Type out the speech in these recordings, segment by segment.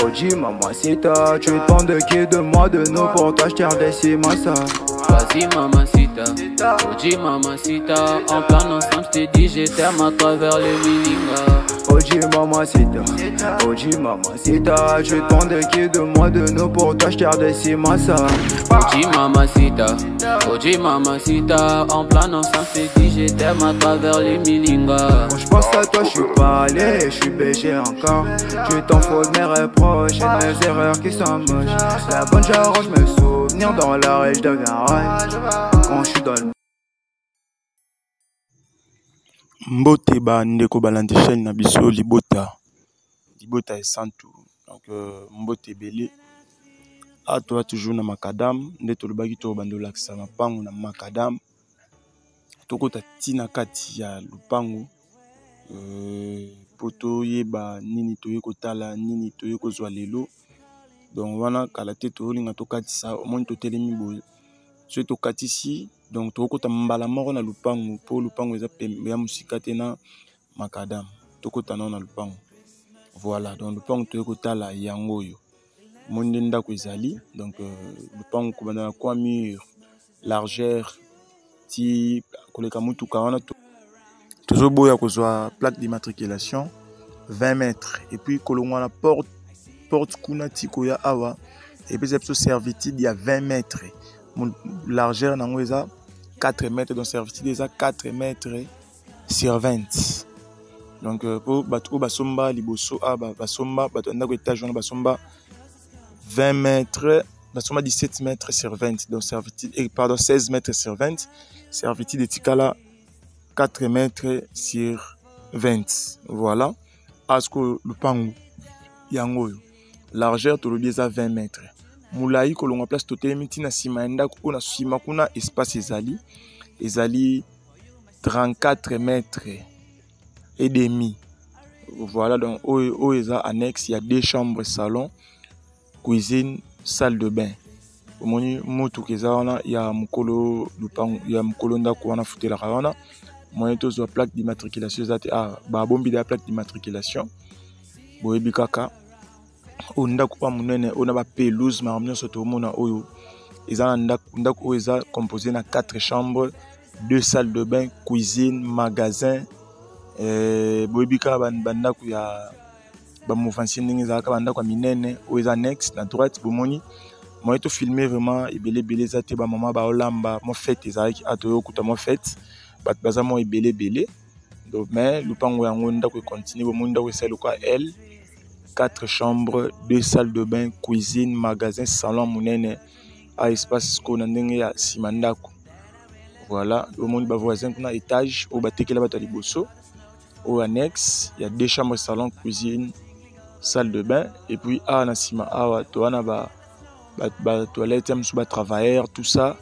Oji mamacita, tu demandes de qui, de moi, de nous. Pour toi j'tire des cimasa. Vas-y mamacita, Oji mamacita. En plan ensemble j't'ai dit je t'aime à travers le mininga. Oji mamacita, Oji mamacita, tu demandes de qui, de moi, de nous. Pour toi j'tire des cimasa. Oji mamacita, Oji mamacita. En plan ensemble j't'ai dit je t'aime à travers le mininga. Quand j'pense à toi j'suis pas allé, j'suis BG encore. Tu t'en fous de mes reproches et de mes erreurs qui sont moches. La bonne j'arrange mes souvenirs dans la rue, j'deviens rage quand j'suis dans le Mbote ba ndeko balandi chaîne na biso libota et santu. Donc mbote belé a toi toujours na makadam nde tolobaki to bando lakisa mapango na makadam tokota tina kati ya lupango poto yeba nini toye kotala nini toye kozwa lelo. Donc wana kala te tolinga tokatisa omoni totelemi boye so tokatisi. Donc tokota mbala moko na lupango po lupango eza pembe ya musika te na makadam tokota na lupango. Voilà, donc lupango toye kotala yango yo monde ndako ezali. Donc lupango kobanda na kwa mur largeur ti koleka mutuka wana tozo boya kozwa plaque d'immatriculation 20 mètres et puis kolongwa na porte kuna tiko ya awa et puis c'est servitude il y a 20 mètres. Largeur nango eza 4 mètres, donc servitude eza 4 mètres sur 20. Donc pour bato basomba liboso basomba bato ndako étage wana basomba 20 mètres, basomba 17 mètres sur 20. Donc servitude pardon 16 mètres sur 20. Servitude etikala 4 mètres sur 20. Voilà. Asko lupango yango yo. Largeur tolobi eza 20 mètres. Moulaï kolonga place totelemi tina sima ndako ona sima kuna espace ezali 34 mètres et demi. Voilà, donc o eza annexe, il y a 2 chambres, salon, cuisine, salle de bain. Omoni mutu keza wana ya mukolo lupango ya mukolo ndako wana futela wana moyen tozo plaque d'immatriculation zate ba bombi da plaque d'immatriculation boyebi kaka o ndako pa munene ona ba pelouse ma nyonso to mona oyo eza ndako oyo eza composé na 4 chambres, 2 salles de bain, cuisine, magasin. Boyebi kaka bandako ya ba mouvance ndenge ezalaka bandako ya minene oyo eza annexe na droite bomoni moyen to filmer vraiment ebele zate ba mama ba olamba mo fête ezalaki atoyo kuta mo fête bat baza mo ebele. Donc mais lupango yango ndako continue bomoni ndako esali kwa L 4 chambres, 2 salles de bain, cuisine, magasin, salon munene à espace ko na ndenge ya simandako. Voilà, au monde ba voisin kuna étage au batekela bato liboso au annexe, il y a 2 chambres, salon, cuisine, salle de bain et puis na sima awa to wana ba toilette msu ba travailleurs tout ça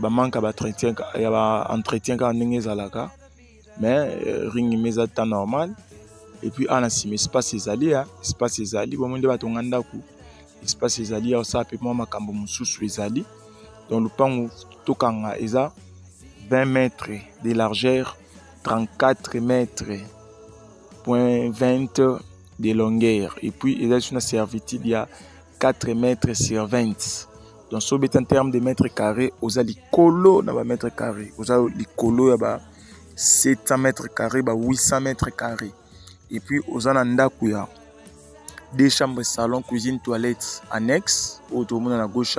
ba manka ba entretien ya ba entretien ka ndenge zalaka mais ring meza ta normal. Et puis en asime espace ezali bon monde batonga ndako espace ezali au ça peut moi makambo mususu ezali. Donc lupango tokanga eza 20 mètres de largeur, 34 mètres point 20 de longueur et puis il y a une servitude il y a 4 mètres sur 20. Donc so bet en termes de mètres carrés oza likolo na ba mètres carrés oza likolo ya ba 700 mètres carrés ba 800 mètres carrés. Et puis aux ndako ya 2 chambres, salon, cuisine, toilette annexe au tout monde à gauche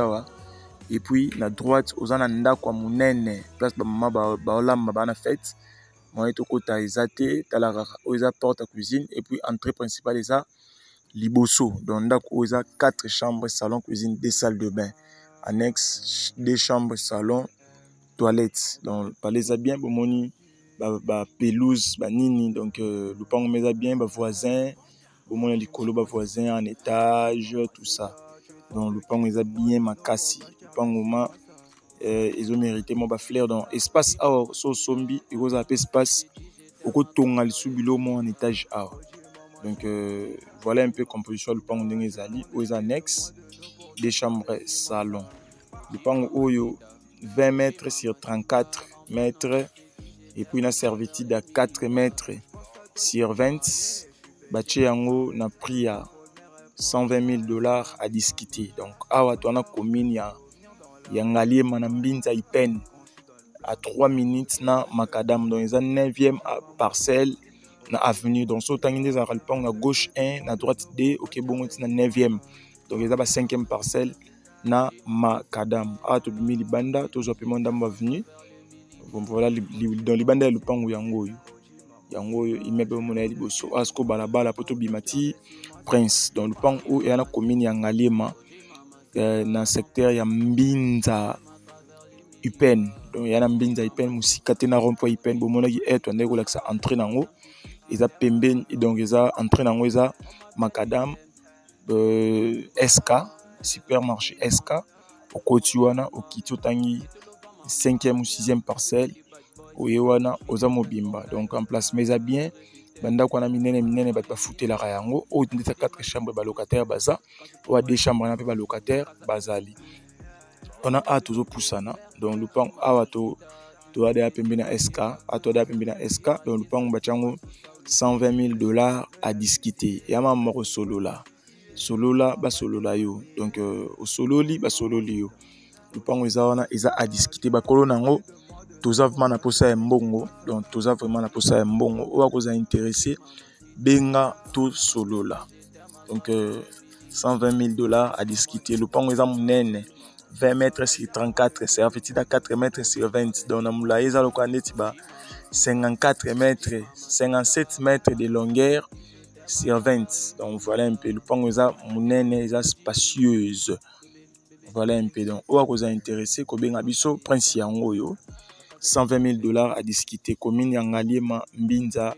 et puis la droite aux ndako ya munene place ba mama ba olamba ba na fête moyen to kota ezate talara oza porte à cuisine et puis entrée principale eza liboso. Donc ndako oza 4 chambres, salon, cuisine, 2 salles de bain annexe, 2 chambres, salon, toilette. Donc parlez ça bien bomoni ba pelouse ba nini. Donc lupango meza bien ba voisin bomona likolo ba voisin en étage tout ça. Donc lupango meza bien makasi lupango ma ils ont mérité mo ba fleur. Donc espace awa so sombi ikoza pe espace okotonga lisubilo mo en étage awa. Donc voilà un peu composition lupango ndenge ezali aux annexes, 2 chambres, salon. Lupango oyo 20 mètres sur 34 mètres. Et puis, il a servitude à 4 mètres sur 20. Baché yango na prix à $120 000 à discuter. Donc, awa tu as commune ya Ngalé Manambinza Ipen à 3 minutes na Macadam. Donc, ils ont 9e parcelle na avenue. Donc, so tangi des aralpang à gauche 1, à droite 2, ok bon na 9e. Donc, ils ont 5e parcelle na Macadam. Ah, tu bimi libanda, tu as paiement dans avenue. Bon, voilà, dans libanda le pango yango immeuble monnaie liboso asko balabala poto bimati Prince dans le pan où il y a la commune ya Ngalema dans secteur ya Mbinza Upen. Donc il y a Mbinza Upen musika te na rond-point Upen bomona ki eto ndeko la ça entrer nango ils a pembe donc ils a entrer nango ils a Macadam SK supermarché SK au Kotiwana au Kito tangi 5e ou 6e parcelle Oyewana oza mobimba. Donc en place mais bien banda ko na minene ba fouter la rayango o ndeta 4 chambres ba locataire baza ou 2 chambres na pe ba locataire bazali. On a a toujours poussana donc le pan awato to ada pembe na SK ato ada pembe na SK donc le pan ba chango $120 000 à discuter. Ya mama ko solo la ba solo la yo donc au solo li ba solo li yo. Le pan eza à discuter ba kolo nango toza vraiment na posa ya mbongo donc toza vraiment na posa ya mbongo owa koza intéressé benga to solo là donc $120 000 à discuter. Le pango eza munene 20 mètres sur 34 c'est en fait 4 mètres sur 20 donc na mula eza lokwa neti ba 54 mètres 57 mètres de longueur sur 20 donc voilà un peu le pango eza munene eza spacieuse voilà un peu donc owa koza intéressé ko benga biso Prince yango yo $120 000 à discuter. Commune Ngalé Mbinza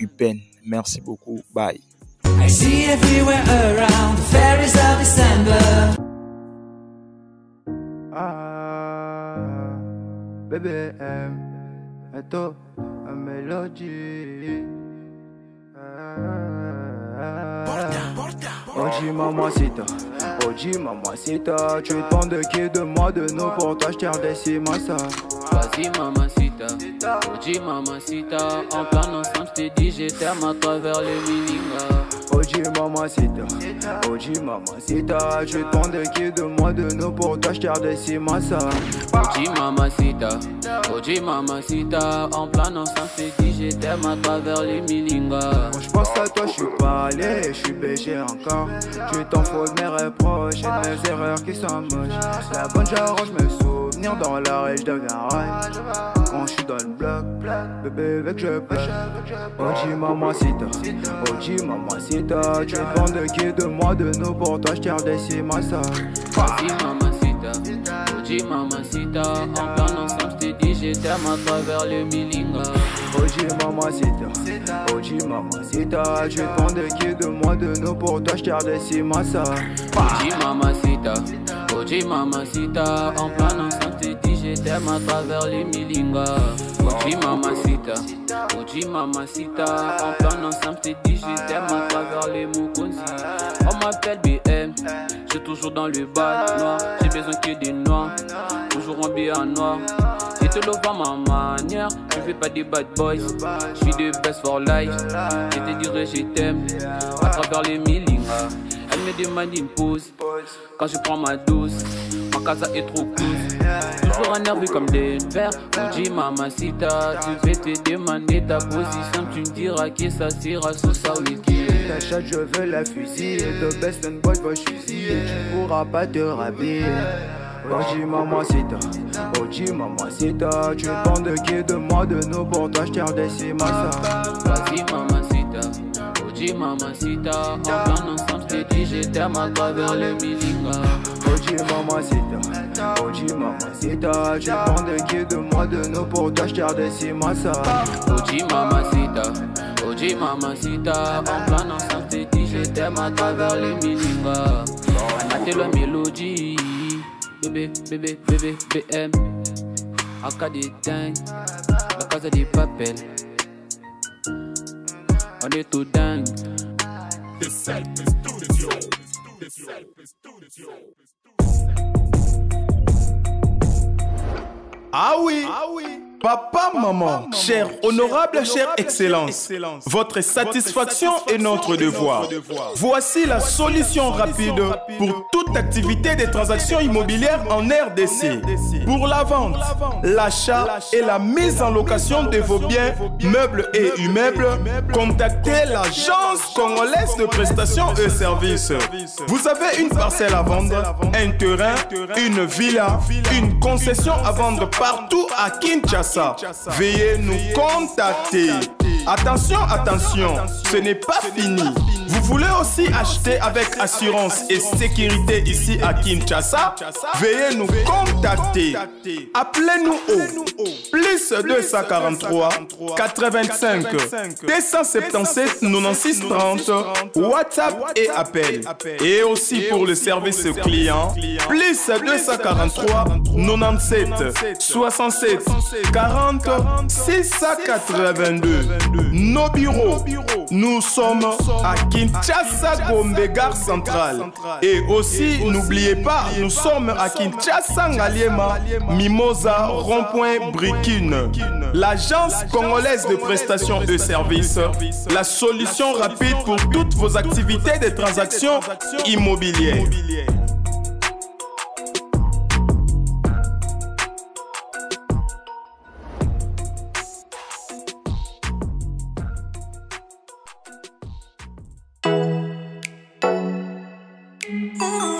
Upen. Merci beaucoup. Bye. I see everywhere around the fairies of December. Bébé et toi, un mélodie. Oji mamacita, tu te demandes qui de moi de nous pour t'acheter des cimasa. Vas-y mamacita, Oji mamacita, en plan ensemble je t'ai dit je t'aime à travers le milinga. Oji mamacita, tu te demandes qui de moi de nous pour t'acheter des cimasa. Oji mamacita, en plan ensemble je t'ai dit je t'aime à travers le milinga. Quand je pense à toi je suis pas allé, je suis BG encore. Tu t'en fous de mes reproches et de mes erreurs qui sont moches. La bonne j'arrange mes souvenirs dans la rue, je deviens rage. Quand je suis dans le bloc, bébé avec je pêche. Oji mamacita, tu te demandes qui de moi de nous pour toi je tire des cimasa. Oji mamacita, en plan ensemble je t'ai dit je t'aime à travers le milinga. Oji mamacita, tu te demandes qui de moi de nous pour toi je tire des cimasa. Oji mamacita, en plan ensemble je t'ai dit je t'aime à travers le milinga. Oji mamacita, en plan ensemble je t'ai dit je t'aime à travers les Mukonzi. On m'appelle BM, je suis toujours dans le bas noir, j'ai besoin que des noirs, toujours en bien noir. J'ai te love à ma manière, je fais pas des bad boys, je suis de best for life. Je te dirai je t'aime à travers les milingas. Elle me demande une pause quand je prends ma dose. Ma casa est trop close, toujours énervé comme des verres. Oji mamacita, tu vais te demander ta position, tu me diras que ça sera sous ça wiki. Ta chatte je veux la fusiller, the best and boy va fusiller. Tu pourras pas te rhabiller. Oji mamacita, tu te demandes qui de moi de nous pour toi je tire des cimasa. Vas-y mamacita, Oji mamacita, en plan ensemble je t'ai dit je t'aime à travers le milinga. Oji mamacita, tu te demandes qui de moi de nous pour toi je tire des cimasa. Oji mamacita, en plan ensemble je t'ai dit je t'aime à travers le milinga. Anate la mélodie, bébé, BM, Aka des dingues, la casa des papels. On est tout dingue. Ah oui, ah oui. Papa, maman, cher honorable, chère excellence, votre satisfaction est notre devoir. Voici la solution rapide pour toute activité des transactions immobilières en RDC. Pour la vente, l'achat et la mise en location de vos biens, meubles et immeubles, contactez l'Agence congolaise de prestations et services. Vous avez une parcelle à vendre, un terrain, une villa, une concession à vendre partout à Kinshasa. Veuillez nous contacter. Attention, attention, ce n'est pas fini. Vous voulez aussi acheter avec assurance et sécurité ici à Kinshasa? Veuillez nous contacter. Appelez-nous au plus 243 85 277 96 30 WhatsApp et appel. Et aussi pour le service client, plus 243 97 67 40 682. Nos bureaux, nous sommes à Kinshasa, Gombe, gare centrale. Et aussi, n'oubliez pas, nous sommes à Kinshasa, Ngaliema, Mimosa, rond-point Brikine. L'agence congolaise de prestations de services, la solution rapide pour toutes vos activités de transactions immobilières. Oh.